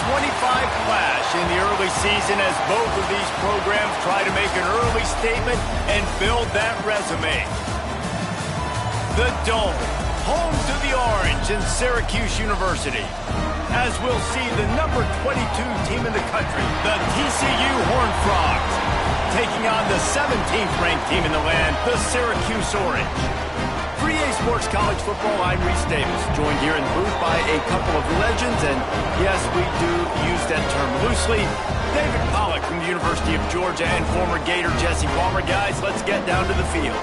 flash in the early season as both of these programs try to make an early statement and build that resume. The Dome, home to the Orange and Syracuse University. As we'll see the number 22 team in the country, the TCU Horned Frogs, taking on the 17th ranked team in the land, the Syracuse Orange. For EA Sports College Football, I'm Reese Davis, joined here in the booth by a couple of legends, and yes, we do use that term loosely. David Pollack from the University of Georgia and former Gator Jesse Palmer. Guys, let's get down to the field.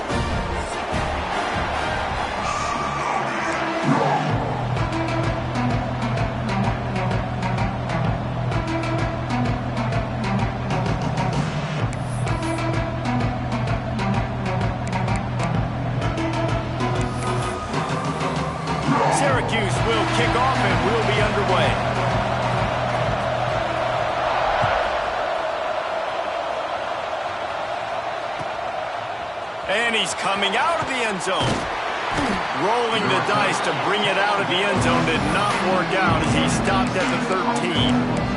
Syracuse will kick off and we'll be underway. And he's coming out of the end zone. Rolling the dice to bring it out of the end zone did not work out as he stopped at the 13.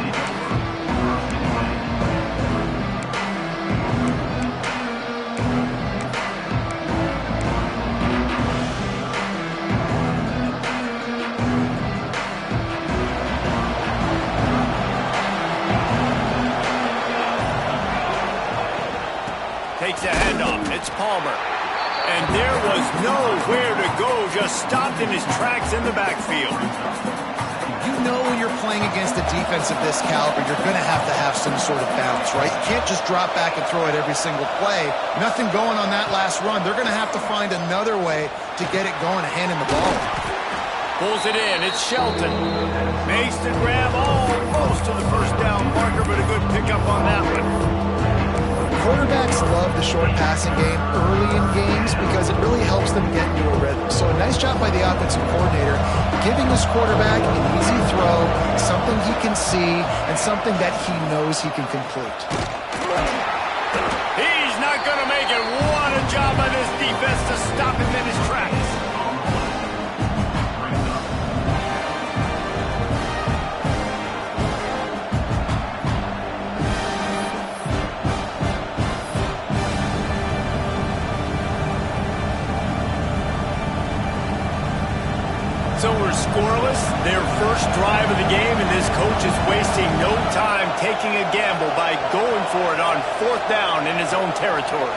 Takes a handoff. It's Palmer. And there was nowhere to go. Just stopped in his tracks in the backfield. You know when you're playing against a defense of this caliber, you're going to have some sort of balance, right? You can't just drop back and throw it every single play. Nothing going on that last run. They're going to have to find another way to get it going and hand him the ball. Pulls it in. It's Shelton. Makes the grab almost to the first down marker, but a good pickup on that one. Quarterbacks love the short passing game early in games because it really helps them get into a rhythm. So a nice job by the offensive coordinator, giving his quarterback an easy throw, something he can see, and something that he knows he can complete. He's not going to make it. What a job by this defense to stop him in his tracks. So we're scoreless, their first drive of the game, and this coach is wasting no time taking a gamble by going for it on 4th down in his own territory.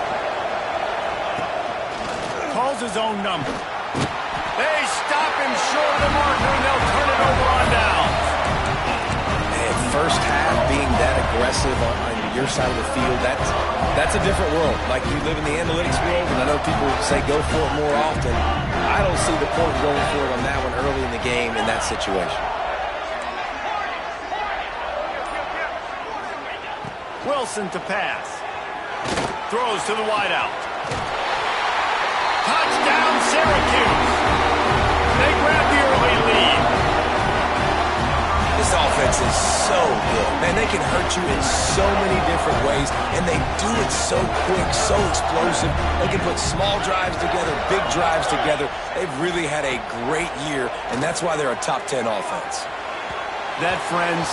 Calls his own number. They stop him short of the marker, and they'll turn it over on downs. Man, first half being that aggressive on your side of the field, that's a different world. Like, you live in the analytics world, and I know people say go for it more often. I don't see the point going for it on that one early in the game in that situation. Wilson to pass. Throws to the wideout. Touchdown, Syracuse. They grab the early lead. This offense is so good. Man, they can hurt you in so many different ways, and they do it so quick, so explosive. They can put small drives together, big drives together. They've really had a great year, and that's why they're a top 10 offense. That, friends,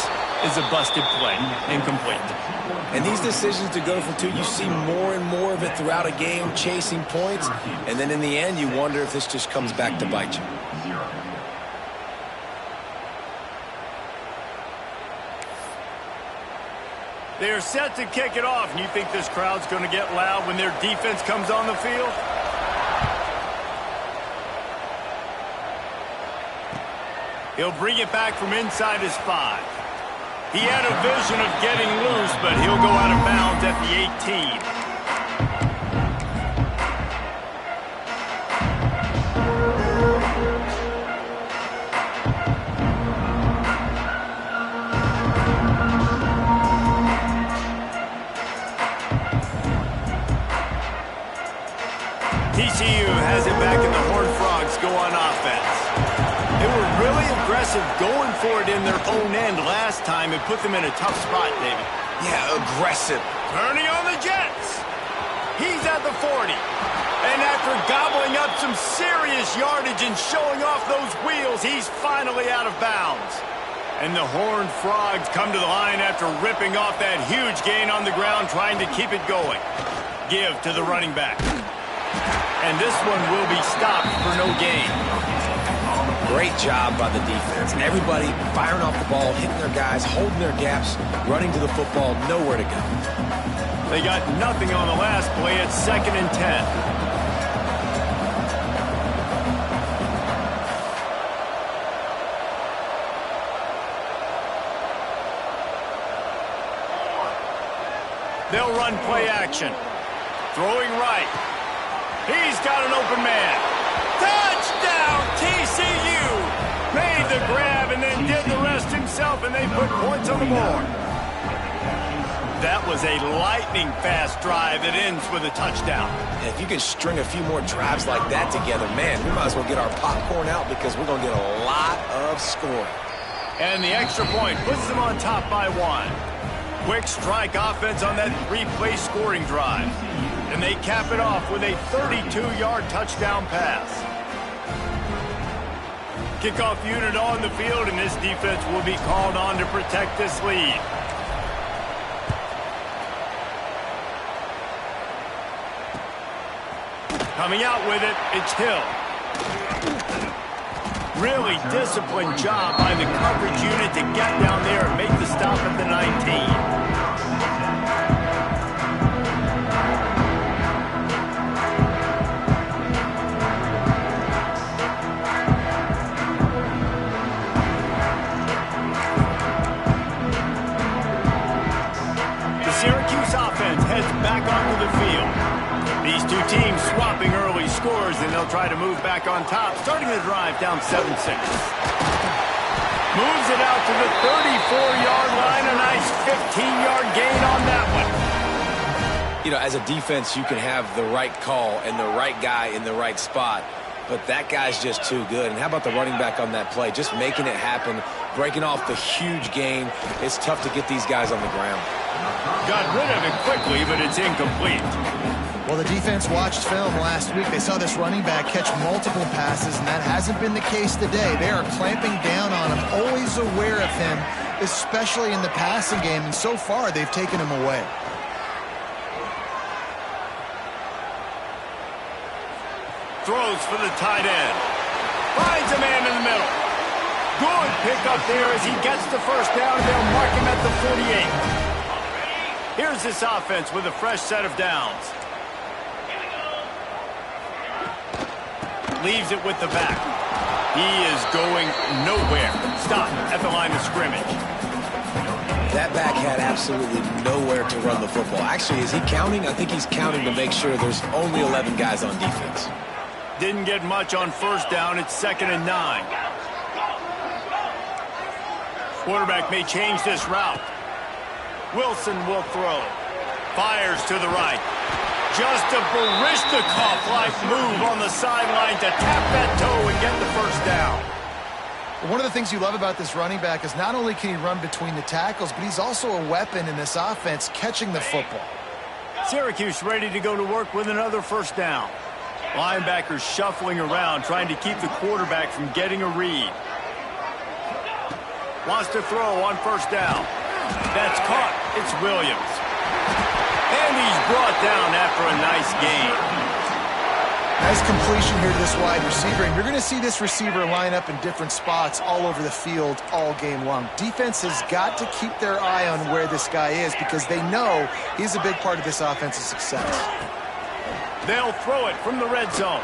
is a busted play. Incomplete. And these decisions to go for two, you see more and more of it throughout a game, chasing points, and then in the end, you wonder if this just comes back to bite you. They're set to kick it off, and you think this crowd's going to get loud when their defense comes on the field? He'll bring it back from inside his 5. He had a vision of getting loose, but he'll go out of bounds at the 18. TCU has it back and the Horned Frogs go on offense. They were really aggressive going for it in their own end last time and put them in a tough spot, David. Yeah, aggressive. Turning on the Jets. He's at the 40. And after gobbling up some serious yardage and showing off those wheels, he's finally out of bounds. And the Horned Frogs come to the line after ripping off that huge gain on the ground, trying to keep it going. Give to the running back. And this one will be stopped for no gain. Great job by the defense. Everybody firing off the ball, hitting their guys, holding their gaps, running to the football, nowhere to go. They got nothing on the last play. It's 2nd and 10. They'll run play action. Throwing right. He's got an open man. Touchdown, TCU! Made the grab and then did the rest himself, and they put points on the board. That was a lightning-fast drive that ends with a touchdown. If you can string a few more drives like that together, man, we might as well get our popcorn out because we're going to get a lot of scoring. And the extra point puts them on top by 1. Quick strike offense on that 3-play scoring drive. And they cap it off with a 32-yard touchdown pass. Kickoff unit on the field, and this defense will be called on to protect this lead. Coming out with it, it's Hill. Really disciplined job by the coverage unit to get down there and make the stop at the 19. The Syracuse offense heads back onto the field. These two teams swapping early scores, and they'll try to move back on top, starting the drive down 7-6. Moves it out to the 34-yard line. A nice 15-yard gain on that one. You know, as a defense, you can have the right call and the right guy in the right spot, but that guy's just too good. And how about the running back on that play? Just making it happen, breaking off the huge gain. It's tough to get these guys on the ground. Got rid of it quickly, but it's incomplete. Well, the defense watched film last week. They saw this running back catch multiple passes, and that hasn't been the case today. They are clamping down on him, always aware of him, especially in the passing game, and so far they've taken him away. Throws for the tight end. Finds a man in the middle. Good pick up there as he gets the first down, and they'll mark him at the 48. Here's this offense with a fresh set of downs. Leaves it with the back. He is going nowhere. Stop at the line of scrimmage. That back had absolutely nowhere to run the football. Actually, is he counting? I think he's counting to make sure there's only 11 guys on defense. Didn't get much on first down. It's 2nd and 9. Quarterback may change this route. Wilson will throw. Fires to the right. Just a Barishnikov-like move on the sideline to tap that toe and get the first down. One of the things you love about this running back is not only can he run between the tackles, but he's also a weapon in this offense catching the football. Syracuse ready to go to work with another first down. Linebackers shuffling around, trying to keep the quarterback from getting a read. Wants to throw on first down. That's caught. It's Williams. And he's brought down after a nice gain. Nice completion here to this wide receiver, and you're going to see this receiver line up in different spots all over the field all game long. Defense has got to keep their eye on where this guy is because they know he's a big part of this offense's success. They'll throw it from the red zone.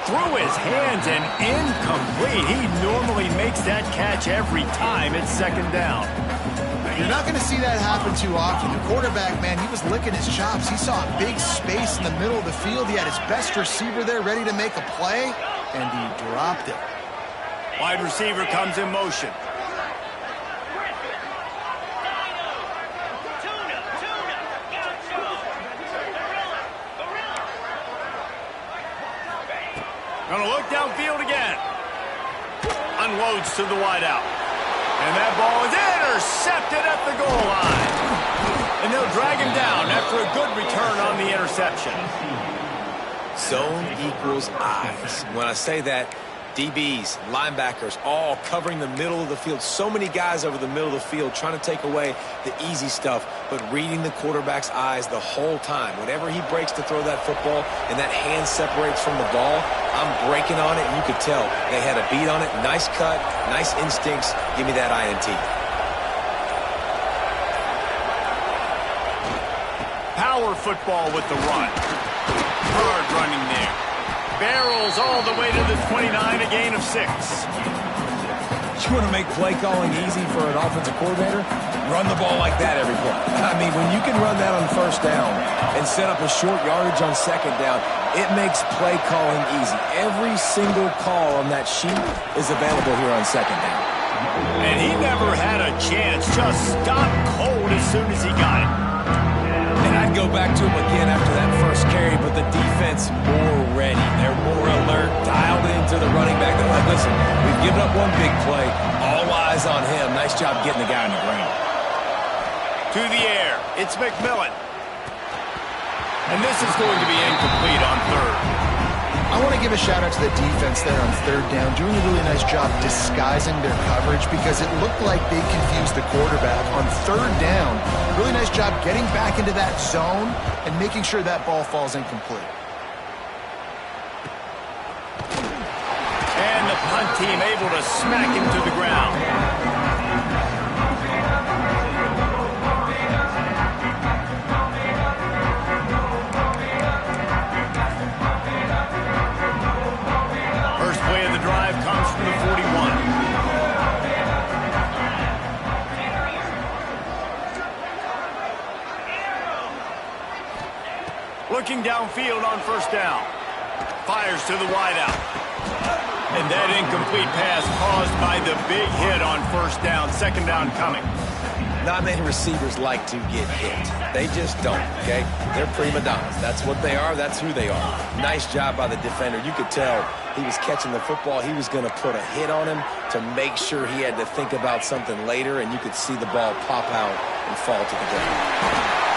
Through his hands and incomplete. He normally makes that catch every time. It's 2nd down. You're not going to see that happen too often. The quarterback, man, he was licking his chops. He saw a big space in the middle of the field. He had his best receiver there ready to make a play, and he dropped it. Wide receiver comes in motion. Gonna look downfield again. Unloads to the wideout. And that ball is intercepted at the goal line. And they'll drag him down after a good return on the interception. Zone equals eyes. When I say that, DBs, linebackers, all covering the middle of the field. So many guys over the middle of the field trying to take away the easy stuff, but reading the quarterback's eyes the whole time. Whenever he breaks to throw that football and that hand separates from the ball, I'm breaking on it, and you could tell they had a beat on it. Nice cut, nice instincts. Give me that INT. Power football with the run. Hard running there. Barrels all the way to the 29, a gain of 6. You want to make play calling easy for an offensive coordinator? Run the ball like that every play. I mean, when you can run that on first down and set up a short yardage on second down, it makes play calling easy. Every single call on that sheet is available here on second down. And he never had a chance. Just stopped cold as soon as he got it. And I'd go back to him again after that first carry, but the defense more ready. They're more alert, dialed into the running back. They're like, listen, we've given up one big play. All eyes on him. Nice job getting the guy on the ground. To the air. It's McMillan. And this is going to be incomplete on third. I want to give a shout out to the defense there on third down, doing a really nice job disguising their coverage because it looked like they confused the quarterback on third down. Really nice job getting back into that zone and making sure that ball falls incomplete. And the punt team able to smack him to the ground. Looking downfield on first down. Fires to the wideout. And that incomplete pass caused by the big hit on first down. Second down coming. Not many receivers like to get hit. They just don't, okay? They're prima donnas. That's what they are. That's who they are. Nice job by the defender. You could tell he was catching the football. He was going to put a hit on him to make sure he had to think about something later, and you could see the ball pop out and fall to the ground.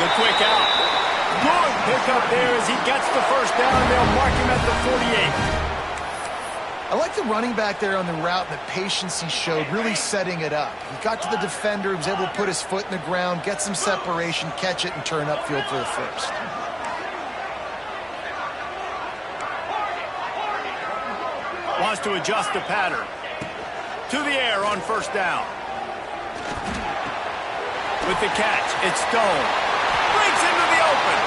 The quick out. Good pickup there as he gets the first down. They'll mark him at the 48. I like the running back there on the route, the patience he showed, really setting it up. He got to the defender, he was able to put his foot in the ground, get some separation, catch it, and turn upfield for the first. Wants to adjust the pattern. To the air on first down. With the catch, it's Stone. Breaks into the open.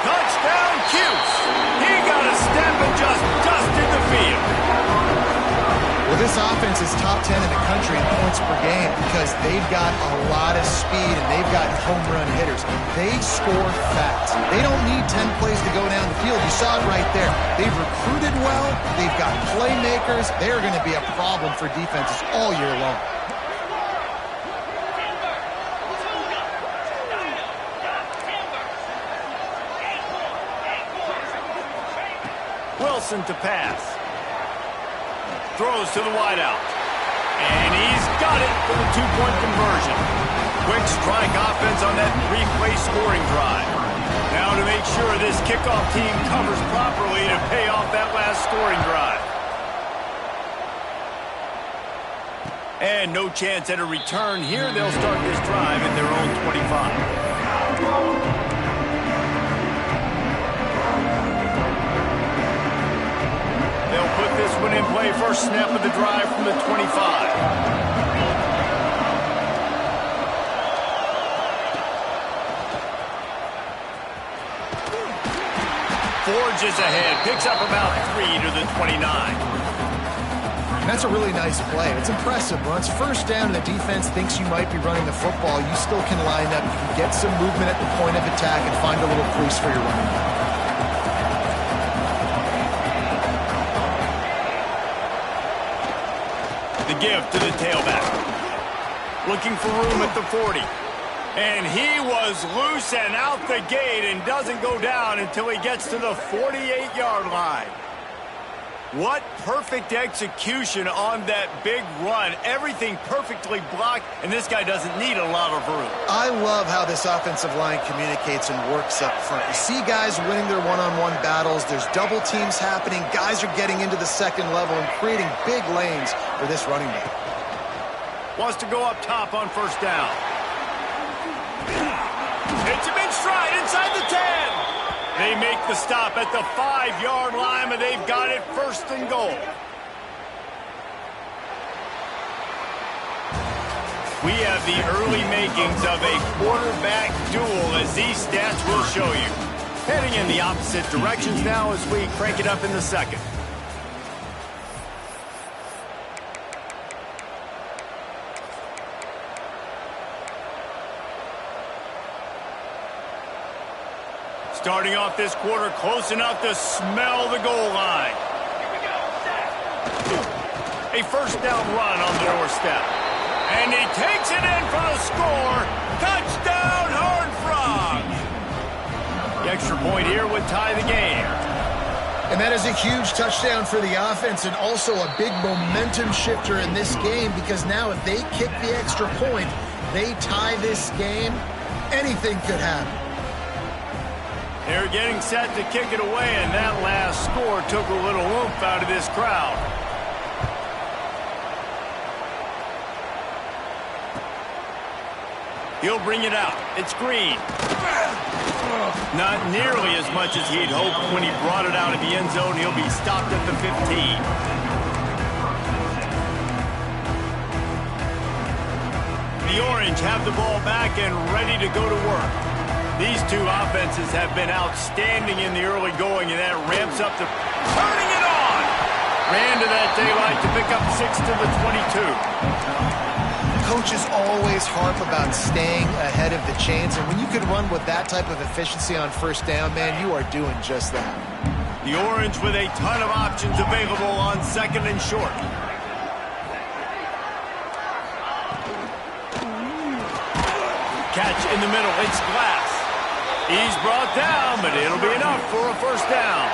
Touchdown, Cuse. He got a step and just dusted the field. Well, this offense is top 10 in the country in points per game because they've got a lot of speed and they've got home run hitters. They score fast. They don't need 10 plays to go down the field. You saw it right there. They've recruited well. They've got playmakers. They're going to be a problem for defenses all year long. Wilson to pass. Throws to the wideout. And he's got it for the two-point conversion. Quick strike offense on that three-play scoring drive. Now to make sure this kickoff team covers properly to pay off that last scoring drive. And no chance at a return here. They'll start this drive at their own 25. They'll put this one in play. First snap of the drive from the 25. Forges ahead. Picks up about 3 to the 29. And that's a really nice play. It's impressive. Once first down and the defense thinks you might be running the football, you still can line up. You can get some movement at the point of attack and find a little crease for your running back. The give to the tailback. Looking for room at the 40. And he was loose and out the gate and doesn't go down until he gets to the 48-yard line. What perfect execution on that big run. Everything perfectly blocked, and this guy doesn't need a lot of room. I love how this offensive line communicates and works up front. You see guys winning their one-on-one battles. There's double teams happening. Guys are getting into the second level and creating big lanes for this running back. Wants to go up top on first down. Hits him in stride inside the 10. They make the stop at the 5-yard line, but they've got it first and goal. We have the early makings of a quarterback duel, as these stats will show you. Heading in the opposite directions now as we crank it up in the second. Starting off this quarter close enough to smell the goal line. A first down run on the doorstep. And he takes it in for the score. Touchdown, Horned Frog. The extra point here would tie the game. And that is a huge touchdown for the offense and also a big momentum shifter in this game, because now if they kick the extra point, they tie this game, anything could happen. They're getting set to kick it away, and that last score took a little oomph out of this crowd. He'll bring it out. It's Green. Not nearly as much as he'd hoped when he brought it out of the end zone. He'll be stopped at the 15. The Orange have the ball back and ready to go to work. These two offenses have been outstanding in the early going, and that ramps up to turning it on. Ran to that daylight to pick up 6 to the 22. Coaches always harp about staying ahead of the chains, and when you can run with that type of efficiency on first down, man, you are doing just that. The Orange with a ton of options available on second and short. Catch in the middle. It's Glass. He's brought down, but it'll be enough for a first down.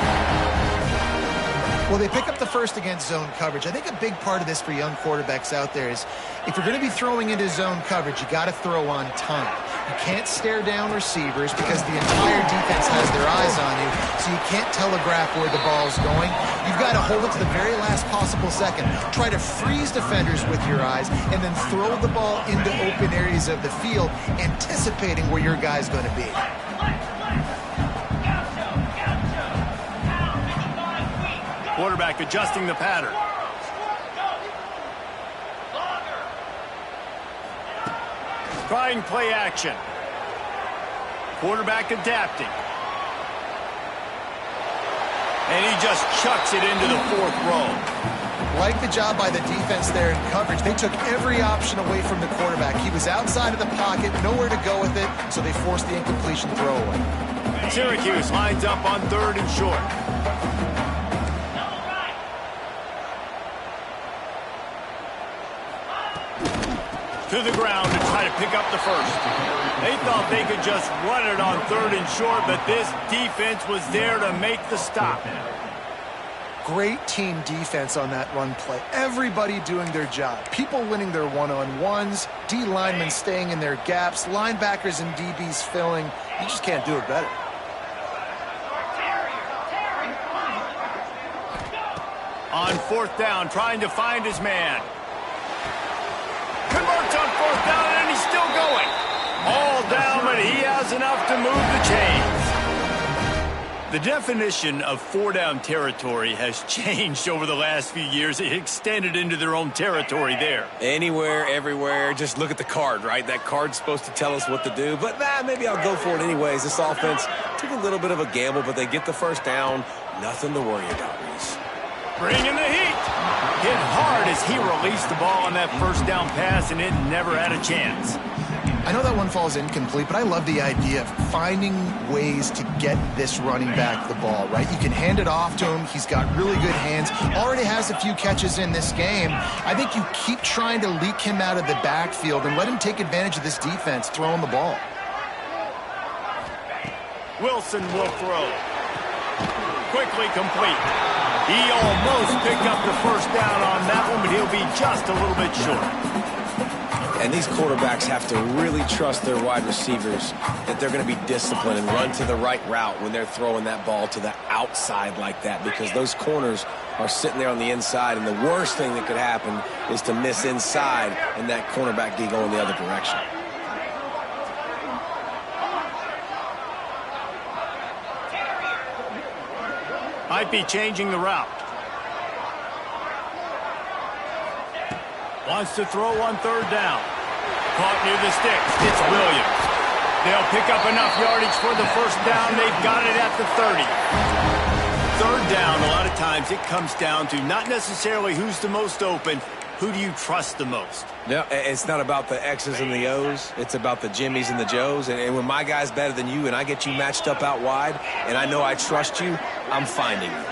Well, they pick up the first against zone coverage. I think a big part of this for young quarterbacks out there is if you're going to be throwing into zone coverage, you got to throw on time. You can't stare down receivers because the entire defense has their eyes on you, so you can't telegraph where the ball's going. You've got to hold it to the very last possible second. Try to freeze defenders with your eyes and then throw the ball into open areas of the field, anticipating where your guy's going to be. Quarterback adjusting the pattern. Trying play action. Quarterback adapting. And he just chucks it into the fourth row. Like the job by the defense there in coverage. They took every option away from the quarterback. He was outside of the pocket, nowhere to go with it, so they forced the incompletion throwaway. Syracuse lines up on third and short. To the ground to try to pick up the first. They thought they could just run it on third and short, but this defense was there to make the stop. Great team defense on that run play. Everybody doing their job. People winning their one-on-ones, D linemen staying in their gaps, linebackers and DBs filling. You just can't do it better. On fourth down, trying to find his man. Converts on fourth down, and he's still going. All down, but he has enough to move the chains. The definition of four-down territory has changed over the last few years. It extended into their own territory there. Anywhere, everywhere. Just look at the card, right? That card's supposed to tell us what to do. But maybe I'll go for it anyways. This offense took a little bit of a gamble, but they get the first down. Nothing to worry about, Reese. Bringing the heat. Hit hard as he released the ball on that first down pass, and it never had a chance. I know that one falls incomplete, but I love the idea of finding ways to get this running back the ball, right? You can hand it off to him. He's got really good hands. Already has a few catches in this game. I think you keep trying to leak him out of the backfield and let him take advantage of this defense throwing the ball. Wilson will throw. Quickly complete. He almost picked up the first down on that one, but he'll be just a little bit short. And these quarterbacks have to really trust their wide receivers that they're going to be disciplined and run to the right route when they're throwing that ball to the outside like that, because those corners are sitting there on the inside, and the worst thing that could happen is to miss inside and that cornerback be going the other direction. Might be changing the route. Wants to throw on third down. Caught near the sticks. It's Williams. They'll pick up enough yardage for the first down. They've got it at the 30. Third down, a lot of times it comes down to not necessarily who's the most open, who do you trust the most? No, it's not about the X's and the O's. It's about the Jimmies and the Joes. And when my guy's better than you and I get you matched up out wide and I know I trust you, I'm finding you.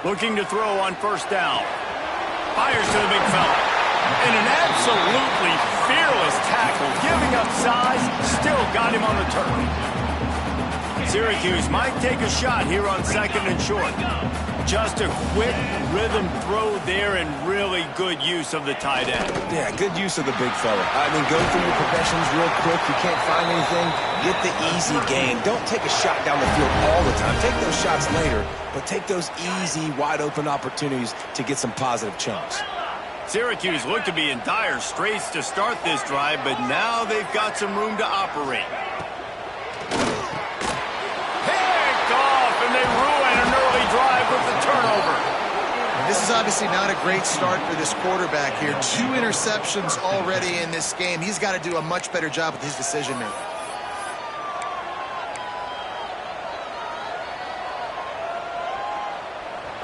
Looking to throw on first down. Fires to the big fella. And an absolutely fearless tackle. Giving up size, still got him on the turf. Syracuse might take a shot here on second and short. Just a quick rhythm throw there and really good use of the tight end. Yeah, good use of the big fella. I mean, go through your progressions real quick. You can't find anything, get the easy gain. Don't take a shot down the field all the time. Take those shots later, but take those easy, wide-open opportunities to get some positive chunks. Syracuse looked to be in dire straits to start this drive, but now they've got some room to operate. Picked off, and they ruin an early drive with the turnover. And this is obviously not a great start for this quarterback here. 2 interceptions already in this game. He's got to do a much better job with his decision-making.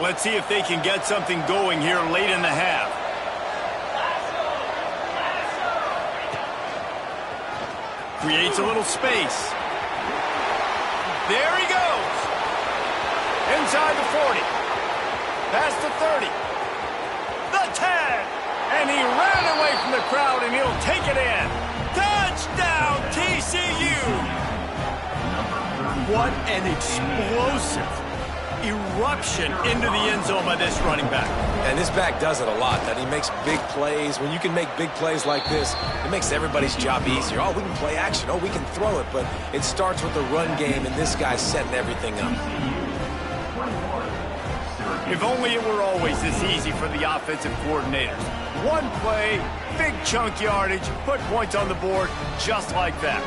Let's see if they can get something going here late in the half. Creates a little space. There he goes. Inside the 40. Past the 30. The 10. And he ran away from the crowd, and he'll take it in. Touchdown, TCU. What an explosive eruption into the end zone by this running back. And this back does it a lot. That he makes big plays. When you can make big plays like this, it makes everybody's job easier. Oh, we can play action. Oh, we can throw it. But it starts with the run game, and this guy's setting everything up. If only it were always this easy for the offensive coordinators. One play, big chunk yardage, put points on the board just like that.